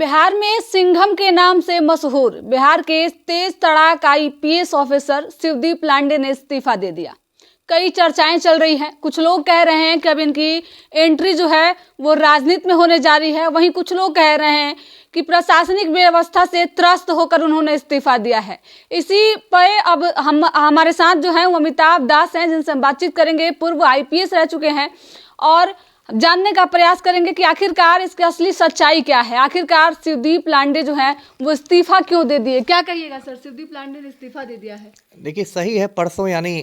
बिहार में सिंघम के नाम से मशहूर बिहार के तेज तड़ाक आईपीएस ऑफिसर शिवदीप लांडे ने इस्तीफा दे दिया। कई चर्चाएं चल रही हैं। कुछ लोग कह रहे हैं कि अब इनकी एंट्री जो है वो राजनीति में होने जा रही है। वहीं कुछ लोग कह रहे हैं कि प्रशासनिक व्यवस्था से त्रस्त होकर उन्होंने इस्तीफा दिया है। इसी पर अब हमारे साथ जो है वो अमिताभ दास हैं, जिनसे हम बातचीत करेंगे। पूर्व आईपीएस रह चुके हैं और जानने का प्रयास करेंगे कि आखिरकार इसकी असली सच्चाई क्या है। आखिरकार शिवदीप लांडे जो है वो इस्तीफा क्यों दे दिए, क्या कहिएगा सर? शिवदीप लांडे ने इस्तीफा दे दिया है। देखिए, सही है। परसों यानी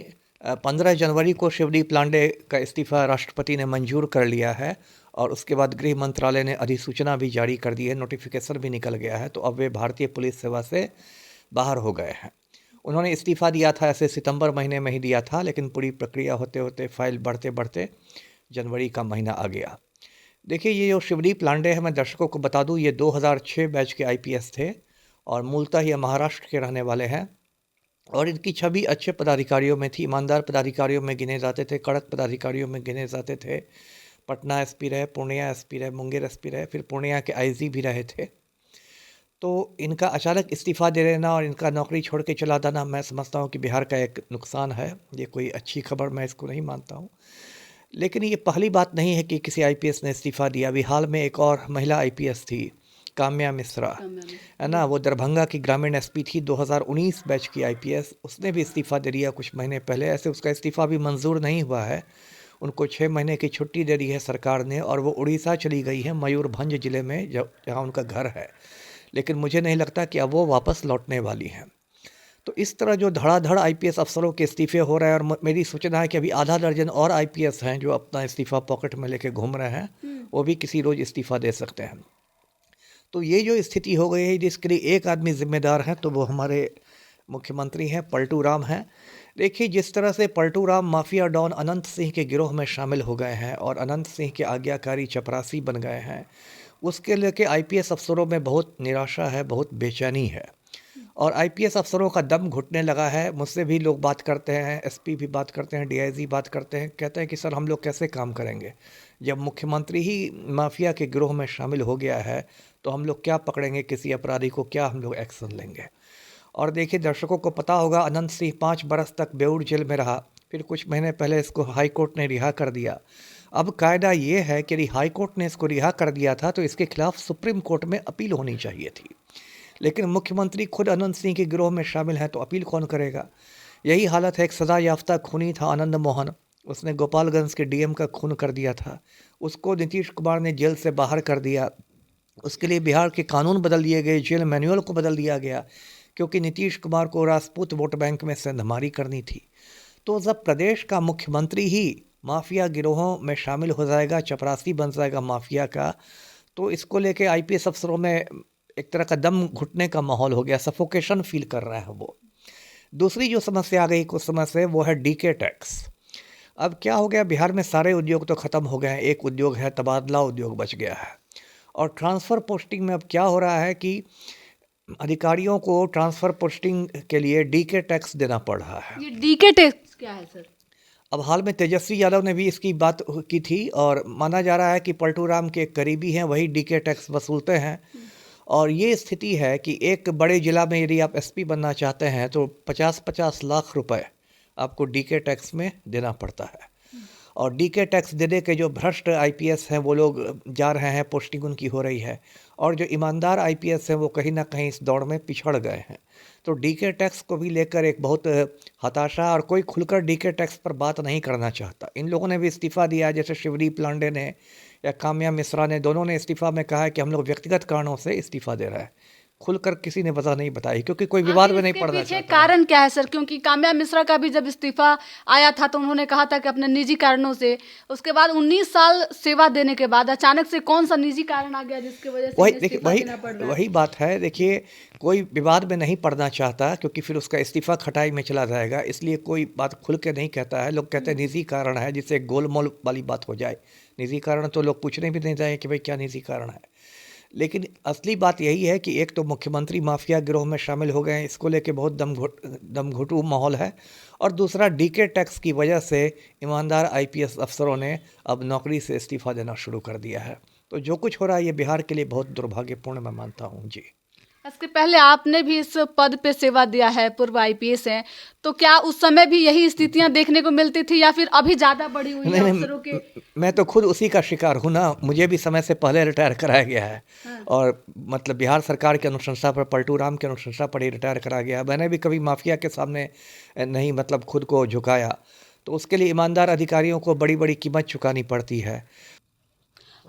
15 जनवरी को शिवदीप लांडे का इस्तीफा राष्ट्रपति ने मंजूर कर लिया है और उसके बाद गृह मंत्रालय ने अधिसूचना भी जारी कर दी है, नोटिफिकेशन भी निकल गया है। तो अब वे भारतीय पुलिस सेवा से बाहर हो गए हैं। उन्होंने इस्तीफा दिया था, ऐसे सितंबर महीने में ही दिया था, लेकिन पूरी प्रक्रिया होते होते फाइल बढ़ते बढ़ते जनवरी का महीना आ गया। देखिए, ये जो शिवदीप लांडे है, मैं दर्शकों को बता दूं, ये 2006 बैच के आईपीएस थे और मूलतः ये महाराष्ट्र के रहने वाले हैं और इनकी छवि अच्छे पदाधिकारियों में थी, ईमानदार पदाधिकारियों में गिने जाते थे, कड़क पदाधिकारियों में गिने जाते थे। पटना एसपी रहे, पूर्णिया एसपी रहे, मुंगेर एसपी रहे, फिर पूर्णिया के आईजी भी रहे थे। तो इनका अचानक इस्तीफा दे देना और इनका नौकरी छोड़ के चला जाना, मैं समझता हूँ कि बिहार का एक नुकसान है। ये कोई अच्छी खबर मैं इसको नहीं मानता हूँ। लेकिन ये पहली बात नहीं है कि किसी आईपीएस ने इस्तीफा दिया। अभी हाल में एक और महिला आईपीएस थी, काम्या मिश्रा, है ना, वो दरभंगा की ग्रामीण एसपी थी, 2019 बैच की आईपीएस। उसने भी इस्तीफा दे दिया कुछ महीने पहले। ऐसे उसका इस्तीफा भी मंजूर नहीं हुआ है। उनको 6 महीने की छुट्टी दे दी है सरकार ने और वो उड़ीसा चली गई है, मयूरभंज जिले में, जहाँ उनका घर है। लेकिन मुझे नहीं लगता कि अब वो वापस लौटने वाली हैं। तो इस तरह जो धड़ाधड़ आईपीएस अफसरों के इस्तीफे हो रहे हैं, और मेरी सूचना है कि अभी आधा दर्जन और आईपीएस हैं जो अपना इस्तीफा पॉकेट में लेके घूम रहे हैं। वो भी किसी रोज इस्तीफा दे सकते हैं। तो ये जो स्थिति हो गई है, जिसके लिए एक आदमी जिम्मेदार है, तो वो हमारे मुख्यमंत्री हैं, पलटू राम हैं। देखिए, जिस तरह से पलटू राम माफिया डॉन अनंत सिंह के गिरोह में शामिल हो गए हैं और अनंत सिंह के आज्ञाकारी चपरासी बन गए हैं, उसके लेके आईपीएस अफसरों में बहुत निराशा है, बहुत बेचैनी है और आईपीएस अफसरों का दम घुटने लगा है। मुझसे भी लोग बात करते हैं, एसपी भी बात करते हैं, डीआईजी बात करते हैं, कहते हैं कि सर हम लोग कैसे काम करेंगे जब मुख्यमंत्री ही माफिया के गिरोह में शामिल हो गया है। तो हम लोग क्या पकड़ेंगे किसी अपराधी को, क्या हम लोग एक्शन लेंगे? और देखिए, दर्शकों को पता होगा, अनंत सिंह 5 बरस तक बेऊर जेल में रहा। फिर कुछ महीने पहले इसको हाई कोर्ट ने रिहा कर दिया। अब कायदा ये है कि हाई कोर्ट ने इसको रिहा कर दिया था तो इसके खिलाफ सुप्रीम कोर्ट में अपील होनी चाहिए थी। लेकिन मुख्यमंत्री खुद अनंत सिंह के गिरोह में शामिल हैं, तो अपील कौन करेगा? यही हालत है। एक सजा याफ्ता खूनी था आनंद मोहन, उसने गोपालगंज के डीएम का खून कर दिया था। उसको नीतीश कुमार ने जेल से बाहर कर दिया। उसके लिए बिहार के कानून बदल दिए गए, जेल मैनुअल को बदल दिया गया, क्योंकि नीतीश कुमार को राजपूत वोट बैंक में सेंधमारी करनी थी। तो जब प्रदेश का मुख्यमंत्री ही माफिया गिरोहों में शामिल हो जाएगा, चपरासी बन जाएगा माफिया का, तो इसको लेके आईपीएस अफसरों में एक तरह का दम घुटने का माहौल हो गया, सफोकेशन फील कर रहा है वो। दूसरी जो समस्या आ गई कुछ समय से, वो है डीके टैक्स। अब क्या हो गया, बिहार में सारे उद्योग तो ख़त्म हो गए हैं, एक उद्योग है तबादला उद्योग बच गया है। और ट्रांसफ़र पोस्टिंग में अब क्या हो रहा है कि अधिकारियों को ट्रांसफ़र पोस्टिंग के लिए डीके टैक्स देना पड़ रहा है। ये डीके टैक्स क्या है सर? अब हाल में तेजस्वी यादव ने भी इसकी बात की थी और माना जा रहा है कि पलटू राम के करीबी हैं, वही डीके टैक्स वसूलते हैं। और ये स्थिति है कि एक बड़े ज़िला में यदि आप एसपी बनना चाहते हैं तो 50-50 लाख रुपए आपको डीके टैक्स में देना पड़ता है। और डीके टैक्स देने के जो भ्रष्ट आईपीएस हैं वो लोग जा रहे हैं, पोस्टिंग उनकी हो रही है, और जो ईमानदार आईपीएस हैं वो कहीं ना कहीं इस दौड़ में पिछड़ गए हैं। तो डीके टैक्स को भी लेकर एक बहुत हताशा, और कोई खुलकर डीके टैक्स पर बात नहीं करना चाहता। इन लोगों ने भी इस्तीफा दिया, जैसे शिवदीप लांडे ने या काम्या मिश्रा ने, दोनों ने इस्तीफा में कहा है कि हम लोग व्यक्तिगत कारणों से इस्तीफा दे रहे हैं। खुलकर किसी ने वजह नहीं बताई, क्योंकि कोई विवाद में नहीं पड़ना चाहता। कारण क्या है सर? क्योंकि काम्या मिश्रा का भी जब इस्तीफा आया था तो उन्होंने कहा था कि अपने निजी कारणों से, उसके बाद 19 साल सेवा देने के बाद अचानक से कौन सा निजी कारण आ गया जिसकी वजह से वही बात है। देखिए, कोई विवाद में नहीं पड़ना चाहता, क्योंकि फिर उसका इस्तीफा खटाई में चला जाएगा, इसलिए कोई बात खुल के नहीं कहता है। लोग कहते हैं निजी कारण है, जिससे गोलमोल वाली बात हो जाए। निजी कारण तो लोग पूछने भी नहीं जाए कि भाई क्या निजी कारण है। लेकिन असली बात यही है कि एक तो मुख्यमंत्री माफिया गिरोह में शामिल हो गए हैं, इसको लेके बहुत दमघुटू माहौल है, और दूसरा डीके टैक्स की वजह से ईमानदार आईपीएस अफसरों ने अब नौकरी से इस्तीफा देना शुरू कर दिया है। तो जो कुछ हो रहा है ये बिहार के लिए बहुत दुर्भाग्यपूर्ण मैं मानता हूँ जी। इसके पहले आपने भी इस पद पे सेवा दिया है, पूर्व आईपीएस हैं, तो क्या उस समय भी यही स्थितियां देखने को मिलती थी या फिर अभी ज्यादा बढ़ी हुई है अफसरों के? मैं तो खुद उसी का शिकार हूँ ना, मुझे भी समय से पहले रिटायर कराया गया है। और मतलब बिहार सरकार की अनुशंसा पर, पलटू राम की अनुशंसा पर ही रिटायर कराया गया। मैंने भी कभी माफिया के सामने नहीं मतलब खुद को झुकाया, तो उसके लिए ईमानदार अधिकारियों को बड़ी बड़ी कीमत चुकानी पड़ती है।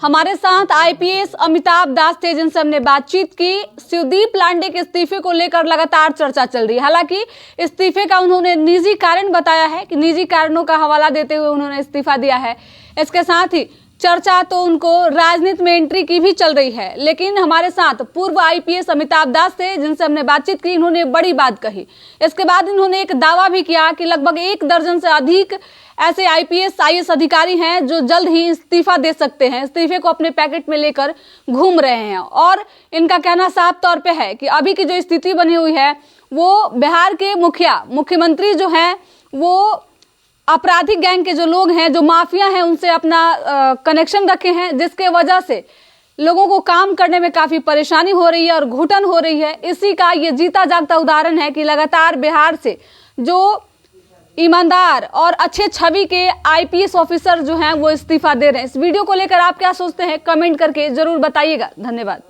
हमारे साथ आईपीएस अमिताभ दास थे जिनसे हमने बातचीत की। शिवदीप लांडे के इस्तीफे को लेकर लगातार चर्चा चल रही है। हालांकि इस्तीफे का उन्होंने निजी कारण बताया है कि निजी कारणों का हवाला देते हुए उन्होंने इस्तीफा दिया है। इसके साथ ही चर्चा तो उनको राजनीति में एंट्री की भी चल रही है, लेकिन हमारे साथ पूर्व आईपीएस अमिताभ दास थे जिनसे हमने बातचीत की। इन्होंने बड़ी बात कही। इसके बाद इन्होंने एक दावा भी किया कि लगभग 1 दर्जन से अधिक ऐसे आईपीएस आईएएस अधिकारी हैं जो जल्द ही इस्तीफा दे सकते हैं, इस्तीफे को अपने पैकेट में लेकर घूम रहे हैं। और इनका कहना साफ तौर पे है कि अभी की जो स्थिति बनी हुई है वो बिहार के मुख्यमंत्री जो हैं वो आपराधिक गैंग के जो लोग हैं, जो माफिया हैं, उनसे अपना कनेक्शन रखे हैं, जिसके वजह से लोगों को काम करने में काफी परेशानी हो रही है और घुटन हो रही है। इसी का ये जीता जागता उदाहरण है कि लगातार बिहार से जो ईमानदार और अच्छे छवि के आईपीएस ऑफिसर जो हैं वो इस्तीफा दे रहे हैं। इस वीडियो को लेकर आप क्या सोचते हैं, कमेंट करके जरूर बताइएगा। धन्यवाद।